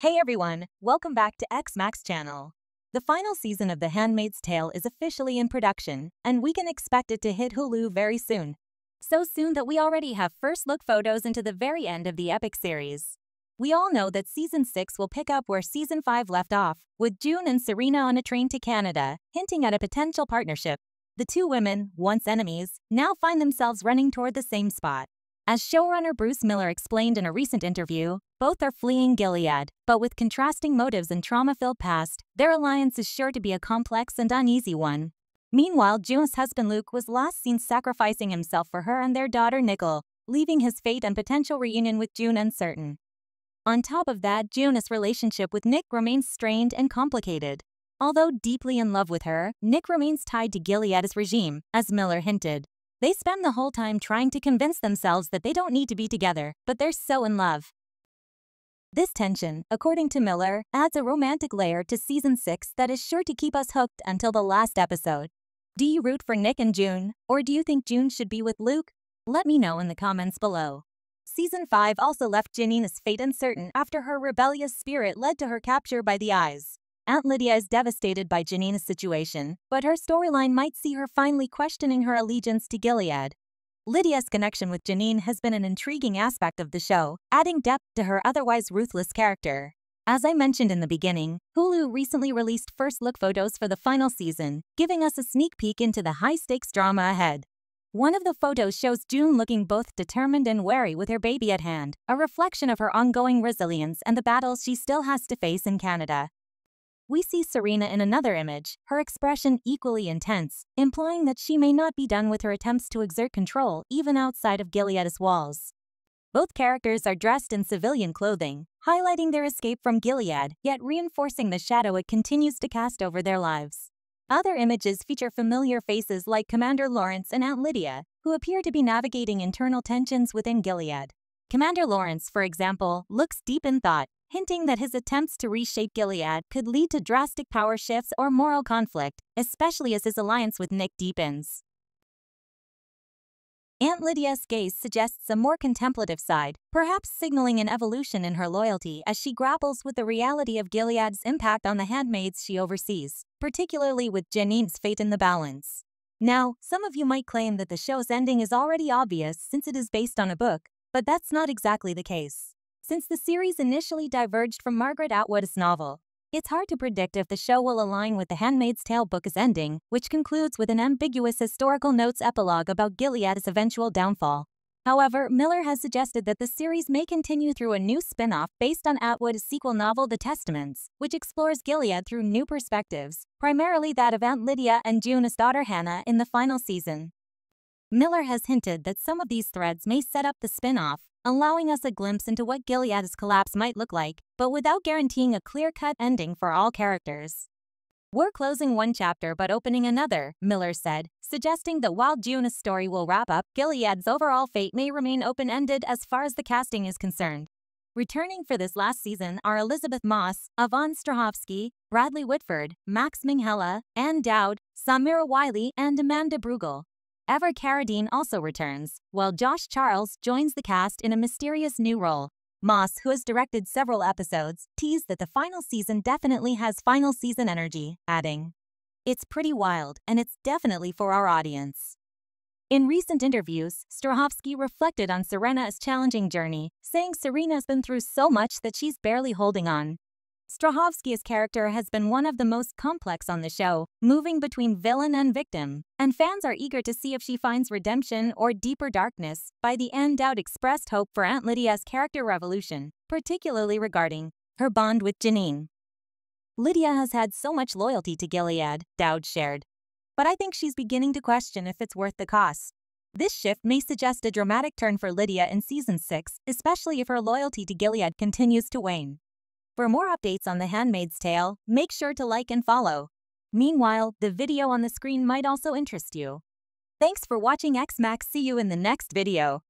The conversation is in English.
Hey everyone, welcome back to X-Max channel. The final season of The Handmaid's Tale is officially in production, and we can expect it to hit Hulu very soon. So soon that we already have first look photos into the very end of the epic series. We all know that Season 6 will pick up where Season 5 left off, with June and Serena on a train to Canada, hinting at a potential partnership. The two women, once enemies, now find themselves running toward the same spot. As showrunner Bruce Miller explained in a recent interview, both are fleeing Gilead, but with contrasting motives and trauma-filled past, their alliance is sure to be a complex and uneasy one. Meanwhile, June's husband Luke was last seen sacrificing himself for her and their daughter Nicole, leaving his fate and potential reunion with June uncertain. On top of that, June's relationship with Nick remains strained and complicated. Although deeply in love with her, Nick remains tied to Gilead's regime, as Miller hinted. They spend the whole time trying to convince themselves that they don't need to be together, but they're so in love. This tension, according to Miller, adds a romantic layer to Season 6 that is sure to keep us hooked until the last episode. Do you root for Nick and June, or do you think June should be with Luke? Let me know in the comments below. Season 5 also left Janina's fate uncertain after her rebellious spirit led to her capture by the Eyes. Aunt Lydia is devastated by Janina's situation, but her storyline might see her finally questioning her allegiance to Gilead. Lydia's connection with Janine has been an intriguing aspect of the show, adding depth to her otherwise ruthless character. As I mentioned in the beginning, Hulu recently released first look photos for the final season, giving us a sneak peek into the high-stakes drama ahead. One of the photos shows June looking both determined and wary with her baby at hand, a reflection of her ongoing resilience and the battles she still has to face in Canada. We see Serena in another image, her expression equally intense, implying that she may not be done with her attempts to exert control even outside of Gilead's walls. Both characters are dressed in civilian clothing, highlighting their escape from Gilead, yet reinforcing the shadow it continues to cast over their lives. Other images feature familiar faces like Commander Lawrence and Aunt Lydia, who appear to be navigating internal tensions within Gilead. Commander Lawrence, for example, looks deep in thought, hinting that his attempts to reshape Gilead could lead to drastic power shifts or moral conflict, especially as his alliance with Nick deepens. Aunt Lydia's gaze suggests a more contemplative side, perhaps signaling an evolution in her loyalty as she grapples with the reality of Gilead's impact on the handmaids she oversees, particularly with Janine's fate in the balance. Now, some of you might claim that the show's ending is already obvious since it is based on a book, but that's not exactly the case. Since the series initially diverged from Margaret Atwood's novel, it's hard to predict if the show will align with The Handmaid's Tale book's ending, which concludes with an ambiguous historical notes epilogue about Gilead's eventual downfall. However, Miller has suggested that the series may continue through a new spin-off based on Atwood's sequel novel The Testaments, which explores Gilead through new perspectives, primarily that of Aunt Lydia and June's daughter Hannah in the final season. Miller has hinted that some of these threads may set up the spin-off, allowing us a glimpse into what Gilead's collapse might look like, but without guaranteeing a clear-cut ending for all characters. "We're closing one chapter but opening another," Miller said, suggesting that while June's story will wrap up, Gilead's overall fate may remain open-ended as far as the casting is concerned. Returning for this last season are Elizabeth Moss, Yvonne Strahovski, Bradley Whitford, Max Minghella, Ann Dowd, Samira Wiley, and Amanda Brugel. Ever Carradine also returns, while Josh Charles joins the cast in a mysterious new role. Moss, who has directed several episodes, teased that the final season definitely has final season energy, adding, "It's pretty wild, and it's definitely for our audience." In recent interviews, Strahovski reflected on Serena's challenging journey, saying Serena's been through so much that she's barely holding on. Strahovski's character has been one of the most complex on the show, moving between villain and victim, and fans are eager to see if she finds redemption or deeper darkness. By the end, Dowd expressed hope for Aunt Lydia's character revolution, particularly regarding her bond with Janine. "Lydia has had so much loyalty to Gilead," Dowd shared, "but I think she's beginning to question if it's worth the cost." This shift may suggest a dramatic turn for Lydia in Season 6, especially if her loyalty to Gilead continues to wane. For more updates on The Handmaid's Tale, make sure to like and follow. Meanwhile, the video on the screen might also interest you. Thanks for watching X-Max. See you in the next video.